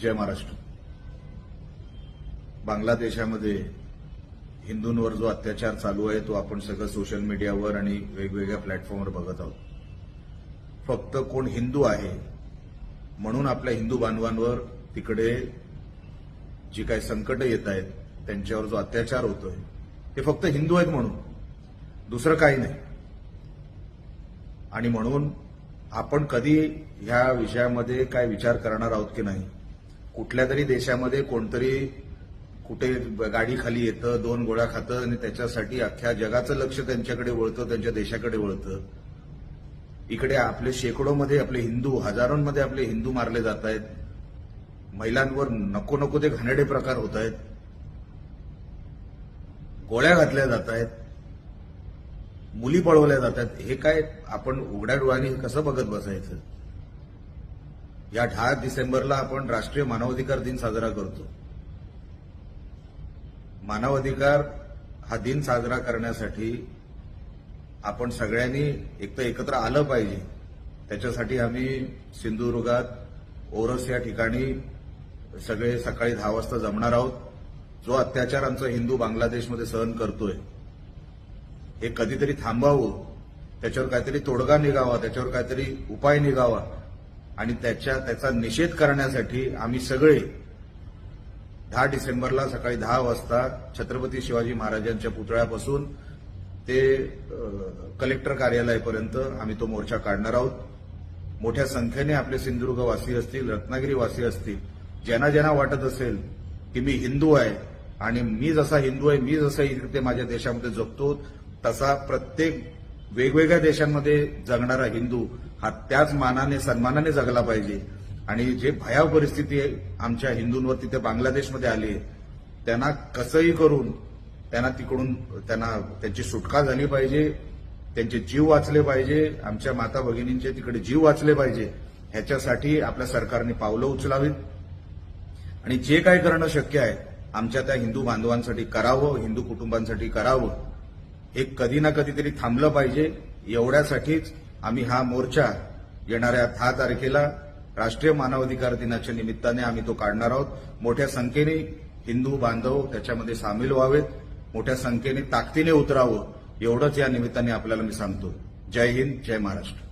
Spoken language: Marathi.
जय महाराष्ट्र। बांगलादेशामध्ये हिंदूंवर जो अत्याचार चालू आहे तो आपण सगळं सोशल मीडियावर आणि वेगवेगळ्या प्लॅटफॉर्मवर बघत आहोत। फक्त कोण हिंदू आहे म्हणून आपल्या हिंदू बांधवांवर तिकडे जी काही संकट येत आहेत त्यांच्यावर जो अत्याचार होतोय ते फक्त हिंदू आहेत म्हणून, दुसरं काही नाही। आणि म्हणून आपण कधी ह्या विषयामध्ये काय विचार करणार आहोत की नाही। कुठल्या तरी देशामध्ये कोणतरी कुठे गाडी खाली येतं, 2 गोळ्या खातं आणि त्याच्यासाठी अख्ख्या जगाचं लक्ष त्यांच्याकडे वळतं, त्यांच्या देशाकडे वळतं। इकडे आपले शेकडोमध्ये आपले हिंदू, हजारोंमध्ये आपले हिंदू मारले जात आहेत। महिलांवर नको नको ते घाणेरडे प्रकार होत आहेत, गोळ्या घातल्या जात आहेत, मुली पळवल्या जातात। हे काय आपण उघड्या डोळ्यांनी कसं बघत बसायचं। या 10 डिसेंबरला आपण राष्ट्रीय मानवाधिकार दिन साजरा करतो। मानवाधिकार हा दिन साजरा करण्यासाठी आपण सगळ्यांनी एकत्र आलं पाहिजे। त्याच्यासाठी आम्ही सिंधुदुर्गात ओरस या ठिकाणी सगळे सकाळी 10 वाजता जमणार आहोत। जो अत्याचार आमचा हिंदू बांगलादेशमध्ये सहन करतोय हे कधीतरी थांबावं, त्याच्यावर काहीतरी तोडगा निघावा, त्याच्यावर काहीतरी उपाय निघावा आणि त्याचा निषेध करण्यासाठी आम्ही सगळे 10 डिसेंबरला सकाळी 10 वाजता छत्रपती शिवाजी महाराजांच्या पुतळ्यापासून ते कलेक्टर कार्यालयापर्यंत आम्ही तो मोर्चा काढणार आहोत। मोठ्या संख्येने आपले सिंधुदुर्गवासी असतील, रत्नागिरीवासी असतील, ज्यांना ज्यांना वाटत असेल की मी हिंदू आहे आणि मी जसा हिंदू आहे, मी जसा इथे माझ्या देशामध्ये जगतो तसा प्रत्येक वेगवेगळ्या देशांमध्ये जगणारा हिंदू हा त्याच मानाने सन्मानाने जगला पाहिजे। आणि जे भयाव परिस्थिती आमच्या हिंदूंवर तिथे बांगलादेशमध्ये आली आहे त्यांना कसंही करून त्यांची सुटका झाली पाहिजे, त्यांचे जीव वाचले पाहिजे, आमच्या माता भगिनींचे तिकडे जीव वाचले पाहिजे। ह्याच्यासाठी आपल्या सरकारने पावलं उचलावीत आणि जे काही करणं शक्य आहे आमच्या त्या हिंदू बांधवांसाठी करावं, हिंदू कुटुंबांसाठी करावं। हे कधी ना कधीतरी थांबलं पाहिजे। एवढ्यासाठीच आम्ही हा मोर्चा येणाऱ्या 10 तारखेला राष्ट्रीय मानवाधिकार दिनाच्या निमित्ताने आम्ही तो काढणार आहोत। मोठ्या संख्येने हिंदू बांधव त्याच्यामध्ये सामील व्हावेत, मोठ्या संख्येने ताकदीने उतरावं, एवढंच या निमित्ताने आपल्याला मी सांगतो। जय हिंद, जय महाराष्ट्र।